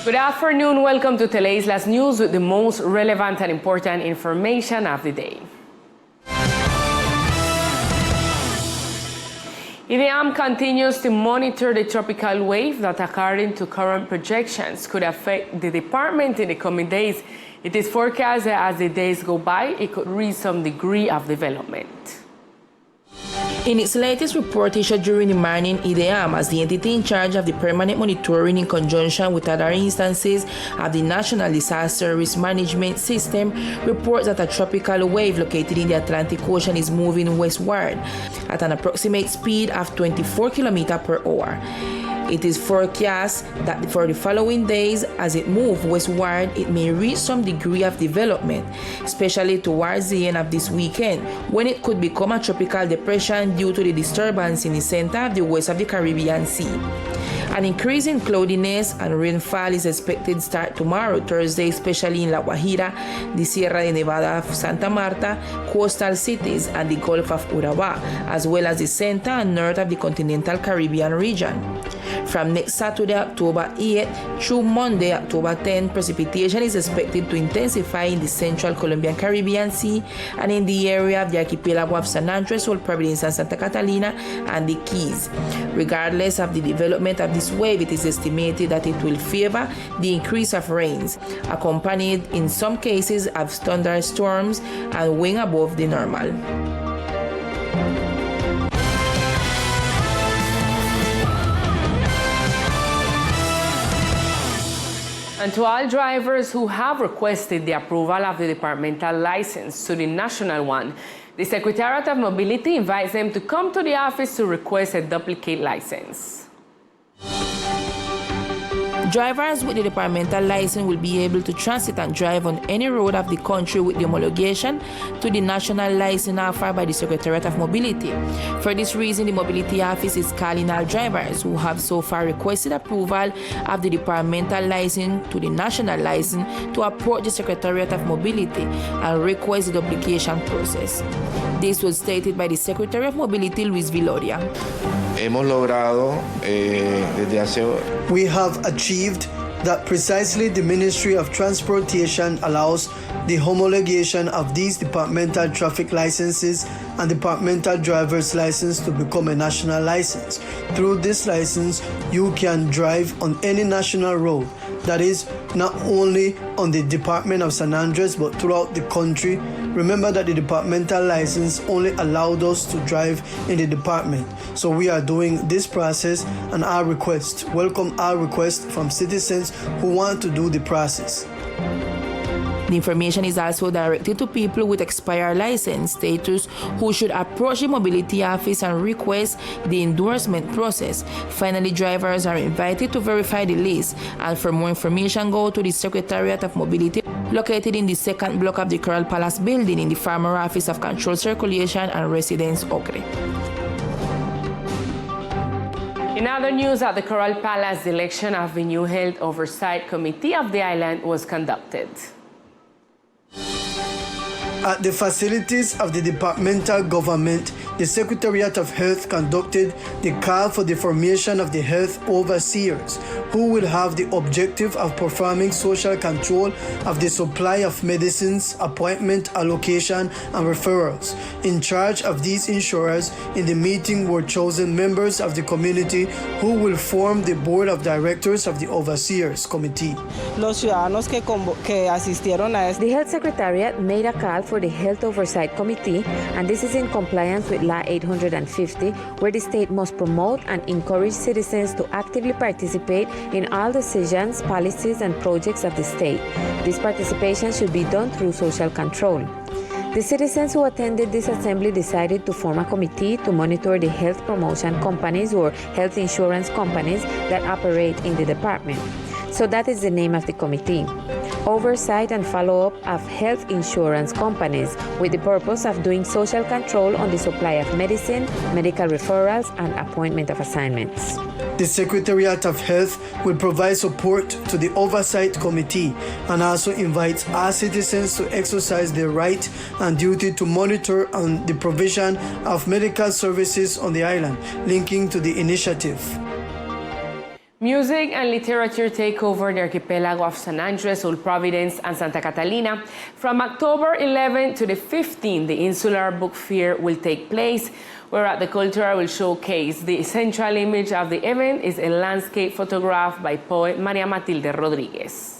Good afternoon. Welcome to Teleislas News with the most relevant and important information of the day. IDEAM continues to monitor the tropical wave that, according to current projections, could affect the department in the coming days. It is forecast that as the days go by, it could reach some degree of development. In its latest report issued during the morning, IDEAM, as the entity in charge of the permanent monitoring in conjunction with other instances of the National Disaster Risk Management System, reports that a tropical wave located in the Atlantic Ocean is moving westward at an approximate speed of 24 km per hour. It is forecast that for the following days, as it moves westward, it may reach some degree of development, especially towards the end of this weekend, when it could become a tropical depression due to the disturbance in the center of the west of the Caribbean Sea. An increase in cloudiness and rainfall is expected start tomorrow, Thursday, especially in La Guajira, the Sierra de Nevada of Santa Marta, coastal cities, and the Gulf of Urabá, as well as the center and north of the continental Caribbean region. From next Saturday, October 8 through Monday, October 10, precipitation is expected to intensify in the central Colombian Caribbean Sea and in the area of the archipelago of San Andres, Old Providence, and Santa Catalina, and the Keys. Regardless of the development of this wave, it is estimated that it will favor the increase of rains, accompanied in some cases of thunderstorms and wind above the normal. And to all drivers who have requested the approval of the departmental license to the national one, the Secretariat of Mobility invites them to come to the office to request a duplicate license. Drivers with the departmental license will be able to transit and drive on any road of the country with the homologation to the national license offered by the Secretariat of Mobility. For this reason, the Mobility Office is calling all drivers who have so far requested approval of the departmental license to the national license to approach the Secretariat of Mobility and request the duplication process. This was stated by the Secretary of Mobility, Luis Viloria. Hemos logrado desde hace... We have achieved that precisely the Ministry of Transportation allows the homologation of these departmental traffic licenses and departmental driver's license to become a national license. Through this license, you can drive on any national road. That is, not only on the Department of San Andres, but throughout the country. Remember that the departmental license only allowed us to drive in the department. So we are doing this process and welcome our request from citizens who want to do the process. The information is also directed to people with expired license status who should approach the Mobility Office and request the endorsement process. Finally, drivers are invited to verify the list, and for more information, go to the Secretariat of Mobility located in the second block of the Coral Palace building in the former Office of Control Circulation and Residence, Ocre. In other news, at the Coral Palace, the election of the new Health Oversight Committee of the island was conducted. At the facilities of the departmental government, the Secretariat of Health conducted the call for the formation of the health overseers, who will have the objective of performing social control of the supply of medicines, appointment, allocation, and referrals. In charge of these insurers in the meeting were chosen members of the community who will form the board of directors of the overseers committee. The Health Secretariat made a call for the Health Oversight Committee, and this is in compliance with Law 850, where the state must promote and encourage citizens to actively participate in all decisions, policies, and projects of the state. This participation should be done through social control. The citizens who attended this assembly decided to form a committee to monitor the health promotion companies or health insurance companies that operate in the department. So that is the name of the committee. Oversight and follow-up of health insurance companies with the purpose of doing social control on the supply of medicine, medical referrals, and appointment of assignments. The Secretariat of Health will provide support to the Oversight Committee and also invites our citizens to exercise their right and duty to monitor on the provision of medical services on the island, linking to the initiative. Music and literature take over the archipelago of San Andres, Old Providence, and Santa Catalina. From October 11 to the 15th, the Insular Book Fair will take place, where the cultural will showcase. The central image of the event is a landscape photograph by poet Maria Matilde Rodriguez.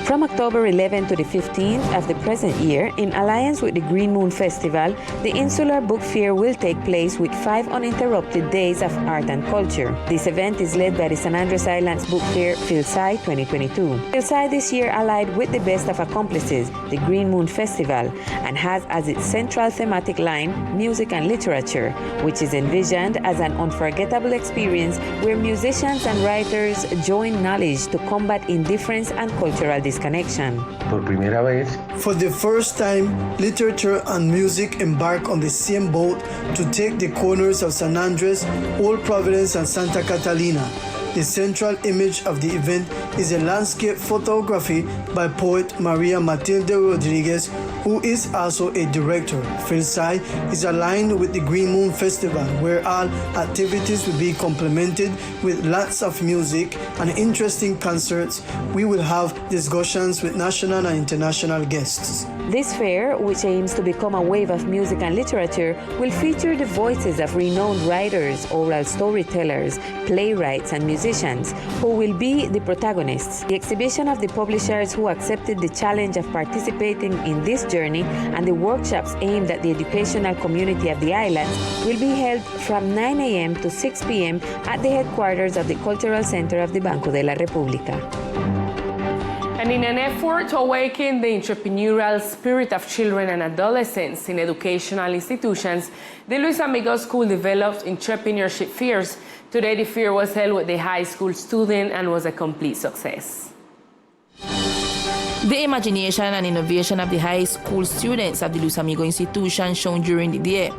From October 11 to the 15th of the present year, in alliance with the Green Moon Festival, the Insular Book Fair will take place with 5 uninterrupted days of art and culture. This event is led by the San Andres Islands Book Fair Philsai 2022. Philsai this year allied with the best of accomplices, the Green Moon Festival, and has as its central thematic line music and literature, which is envisioned as an unforgettable experience where musicians and writers join knowledge to combat indifference and cultural disconnection. For the first time, literature and music embark on the same boat to take the corners of San Andres, Old Providence, and Santa Catalina. The central image of the event is a landscape photography by poet Maria Matilde Rodriguez, who is also a director. Philsai is aligned with the Green Moon Festival, where all activities will be complemented with lots of music and interesting concerts. We will have discussions with national and international guests. This fair, which aims to become a wave of music and literature, will feature the voices of renowned writers, oral storytellers, playwrights, and musicians, who will be the protagonists. The exhibition of the publishers who accepted the challenge of participating in this journey and the workshops aimed at the educational community of the islands will be held from 9 a.m. to 6 p.m. at the headquarters of the Cultural Center of the Banco de la República. And in an effort to awaken the entrepreneurial spirit of children and adolescents in educational institutions, the Luis Amigos School developed entrepreneurship fairs. Today, the fair was held with the high school student and was a complete success. The imagination and innovation of the high school students of the Luis Amigo institution shown during the day.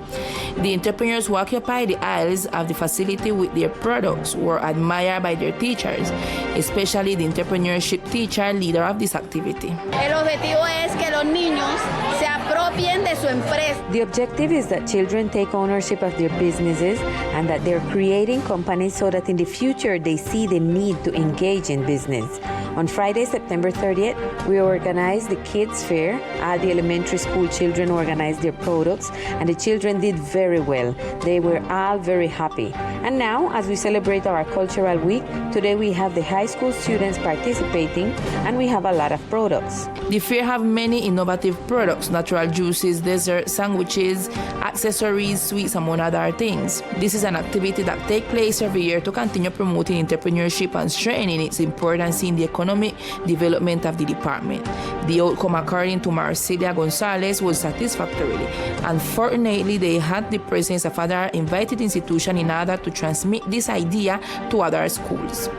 The entrepreneurs who occupied the aisles of the facility with their products were admired by their teachers, especially the entrepreneurship teacher leader of this activity. El objetivo es que los niños se apropien de su empresa. The objective is that children take ownership of their businesses and that they're creating companies so that in the future they see the need to engage in business. On Friday, September 30th, we organized the kids' fair. All the elementary school children organized their products, and the children did very well. They were all very happy. And now, as we celebrate our cultural week, today we have the high school students participating, and we have a lot of products. The fair have many innovative products, natural juices, desserts, sandwiches, accessories, sweets, among other things. This is an activity that takes place every year to continue promoting entrepreneurship and strengthening its importance in the economic development of the department. The outcome, according to Marcelia Gonzalez, was satisfactory. Unfortunately, they had the presence of other invited institutions in order to transmit this idea to other schools.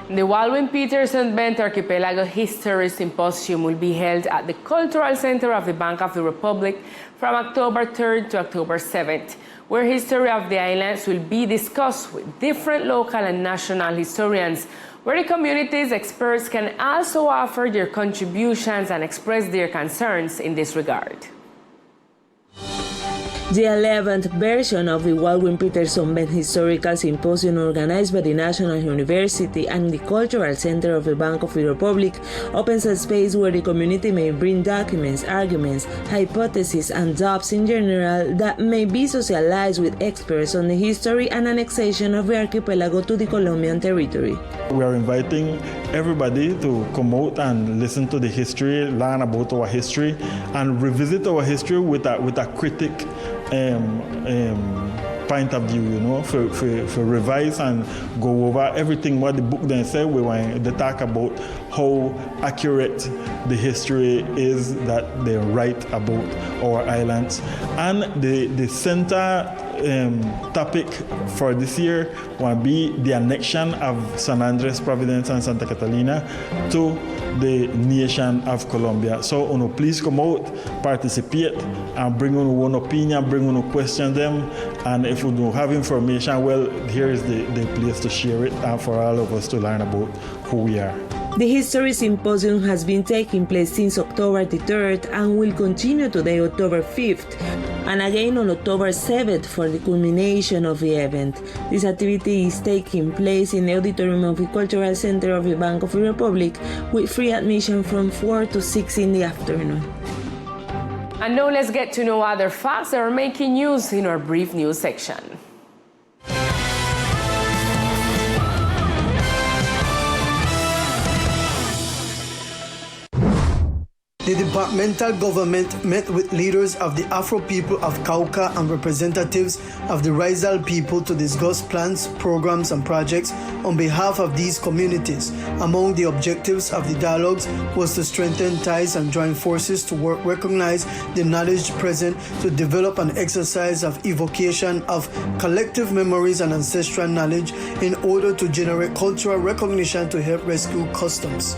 The Waldwin Peterson Bent Archipelago History Symposium will be held at the Cultural Center of the Bank of the Republic from October 3rd to October 7th, where history of the islands will be discussed with different local and national historians, where the community's experts can also offer their contributions and express their concerns in this regard. The 11th version of the Waldwin Peterson Bent Historical Symposium, organized by the National University and the Cultural Center of the Bank of the Republic, opens a space where the community may bring documents, arguments, hypotheses, and doubts in general that may be socialized with experts on the history and annexation of the archipelago to the Colombian territory. We are inviting everybody to come out and listen to the history, learn about our history, and revisit our history with a critic point of view, you know, for revise and go over everything what the book then said. We want to talk about how accurate the history is that they write about our islands. And the center topic for this year will be the annexion of San Andres, Providence, and Santa Catalina to the nation of Colombia. So, please come out, participate, and bring on one opinion, bring on question them. And if you don't have information, well, here is the place to share it and for all of us to learn about who we are. The History Symposium has been taking place since October the 3rd and will continue today, October 5th, and again on October 7th for the culmination of the event. This activity is taking place in the auditorium of the Cultural Center of the Bank of the Republic with free admission from 4 to 6 in the afternoon. And now let's get to know other facts that are making news in our brief news section. The departmental government met with leaders of the Afro people of Cauca and representatives of the Rizal people to discuss plans, programs, and projects on behalf of these communities. Among the objectives of the dialogues was to strengthen ties and join forces to recognize the knowledge present, to develop an exercise of evocation of collective memories and ancestral knowledge in order to generate cultural recognition to help rescue customs.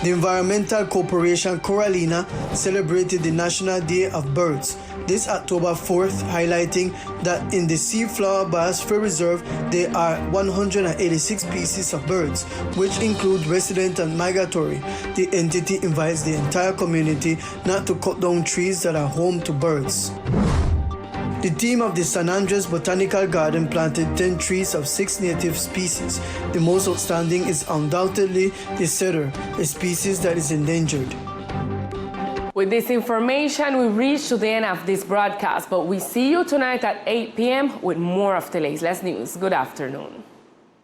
The Environmental Corporation Coralina celebrated the National Day of Birds this October 4th, highlighting that in the Sea Flower Biosphere Reserve there are 186 species of birds, which include resident and migratory. The entity invites the entire community not to cut down trees that are home to birds. The team of the San Andres Botanical Garden planted 10 trees of 6 native species. The most outstanding is undoubtedly the cedar, a species that is endangered. With this information, we reach to the end of this broadcast, but we see you tonight at 8 p.m. with more of Teleislas News. Good afternoon.